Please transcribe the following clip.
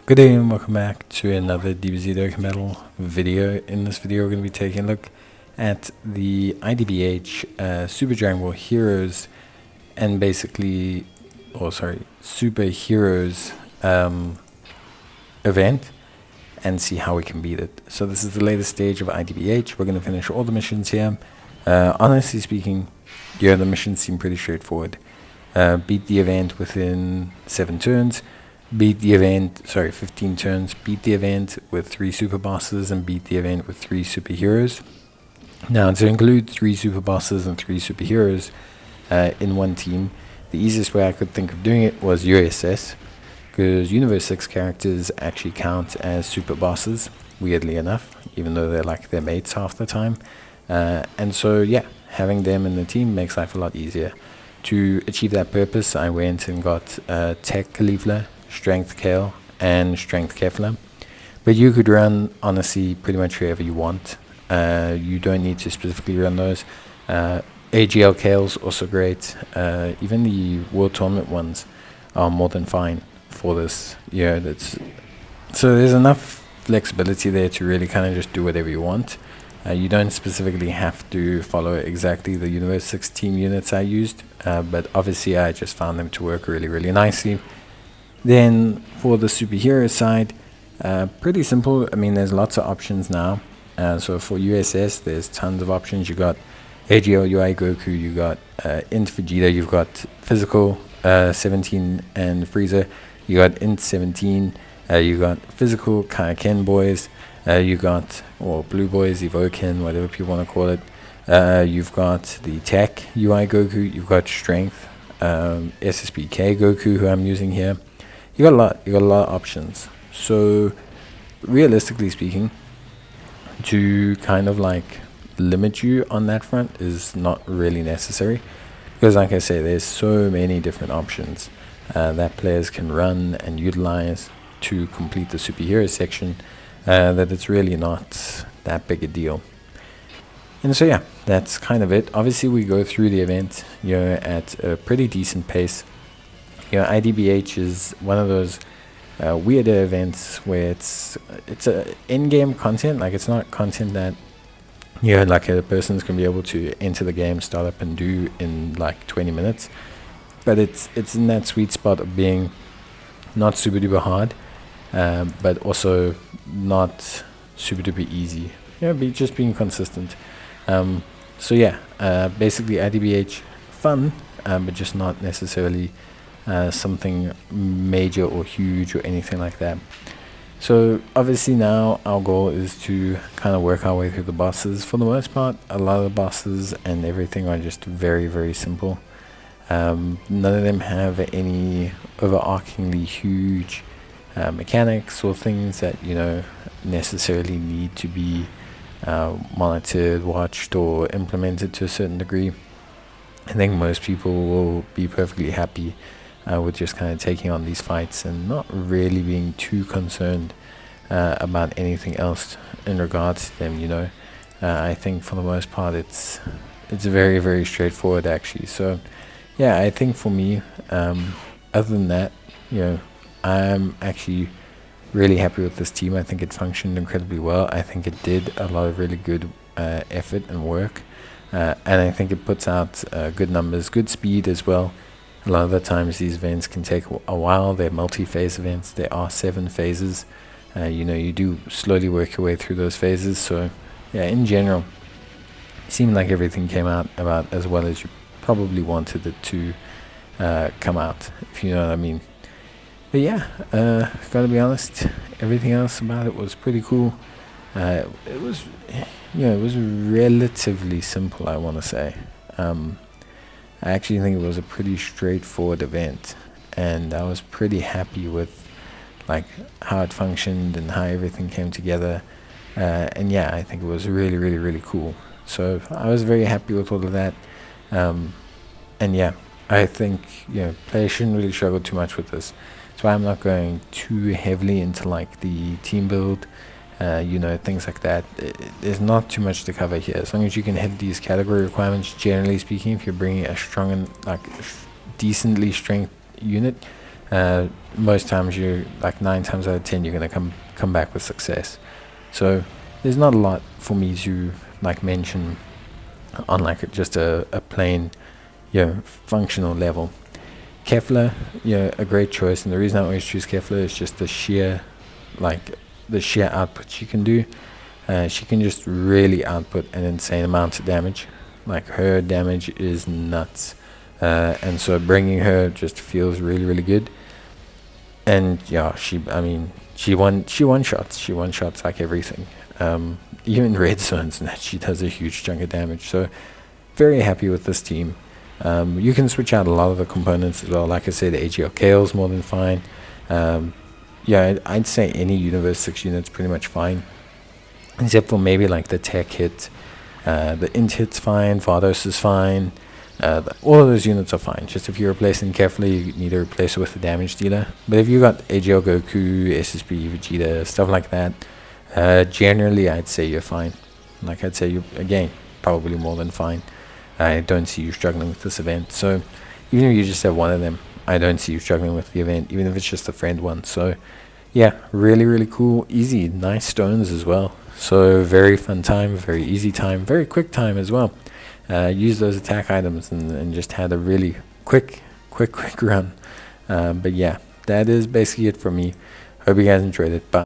Good day and welcome back to another DBZ Dokkan Battle video. In this video we're going to be taking a look at the IDBH Super Dragon Ball Heroes and Super Heroes event and see how we can beat it. So this is the latest stage of IDBH. We're going to finish all the missions here. Honestly speaking, the missions seem pretty straightforward. Beat the event within 7 turns. Beat the event, 15 turns, beat the event with 3 super bosses and beat the event with 3 superheroes. Now, to include 3 super bosses and 3 superheroes in one team, the easiest way I could think of doing it was USS, because Universe 6 characters actually count as super bosses, weirdly enough, even though they're like their mates half the time. And so, yeah, having them in the team makes life a lot easier. To achieve that purpose, I went and got Tech Caulifla, Strength Kale, and Strength Kefla. But you could run, honestly, pretty much whoever you want. You don't need to specifically run those. AGL Kale's also great. Even the World Tournament ones are more than fine for this. So there's enough flexibility there to really kind of just do whatever you want. You don't specifically have to follow exactly the Universe 6 team units I used, but obviously I just found them to work really, really nicely. Then for the superhero side, pretty simple. I mean, there's lots of options now. So for USS, there's tons of options. You got AGL UI Goku, you got Int Vegeta, you've got Physical 17 and Frieza, you got Int 17, you got Physical Kaioken Boys, you got, or Blue Boys, Evoken, whatever people want to call it. You've got the Tech UI Goku, you've got Strength, SSBK Goku, who I'm using here. You got a lot of options. So realistically speaking, to kind of like limit you on that front is not really necessary, because like I say, there's so many different options that players can run and utilize to complete the superhero section that it's really not that big a deal. And so yeah, that's kind of it. Obviously we go through the event at a pretty decent pace. IDBH is one of those weirder events where it's a in-game content. Like, it's not content that like a person's gonna be able to enter the game, start up and do in like 20 minutes, but it's in that sweet spot of being not super duper hard, but also not super duper easy. Just being consistent. So yeah, basically IDBH fun, but just not necessarily something major or huge or anything like that. So obviously now our goal is to kind of work our way through the bosses. For the most part, a lot of the bosses and everything are just very, very simple. None of them have any overarchingly huge mechanics or things that necessarily need to be monitored, watched, or implemented to a certain degree. I think most people will be perfectly happy with just kind of taking on these fights and not really being too concerned about anything else in regards to them. I think for the most part it's very, very straightforward actually. So yeah, I think for me, other than that, I'm actually really happy with this team. I think it functioned incredibly well. I think it did a lot of really good effort and work, and I think it puts out good numbers, good speed as well. A lot of the times these events can take a while. They're multi-phase events. There are 7 phases. You do slowly work your way through those phases. So yeah, in general, it seemed like everything came out about as well as you probably wanted it to come out, if you know what I mean. But yeah, gotta be honest, everything else about it was pretty cool. It was relatively simple, I want to say. I actually think it was a pretty straightforward event, and I was pretty happy with like how it functioned and how everything came together. And yeah, I think it was really, really, really cool. So I was very happy with all of that. And yeah, I think players shouldn't really struggle too much with this. So I'm not going too heavily into like the team build, things like that. There's not too much to cover here. As long as you can hit these category requirements, generally speaking, if you're bringing a strong and like decently strength unit, most times you like 9 times out of 10 you're gonna come back with success. So there's not a lot for me to like mention on like just a plain functional level. Kefla, a great choice, and the reason I always choose Kefla is just the sheer output she can do. She can just really output an insane amount of damage. Like her damage is nuts, and so bringing her just feels really good. And yeah, she one shots. She one shots like everything. Even red zones, and that she does a huge chunk of damage. So very happy with this team. You can switch out a lot of the components as well. Like I said, AGL Kale's more than fine. I'd say any Universe 6 unit's pretty much fine, except for maybe like the tech hit. The int hit's fine, Vados is fine. All of those units are fine. Just if you're replacing carefully, you need to replace it with the damage dealer. But if you got AGL Goku, SSB, Vegeta, stuff like that, generally I'd say you're fine. Like I'd say you again probably more than fine. I don't see you struggling with this event. So even if you just have one of them, I don't see you struggling with the event, even if it's just a friend one. So yeah, really cool, easy, nice stones as well. So very fun time, very easy time, very quick time as well. Use those attack items and just had a really quick run. But yeah, that is basically it for me. Hope you guys enjoyed it. Bye.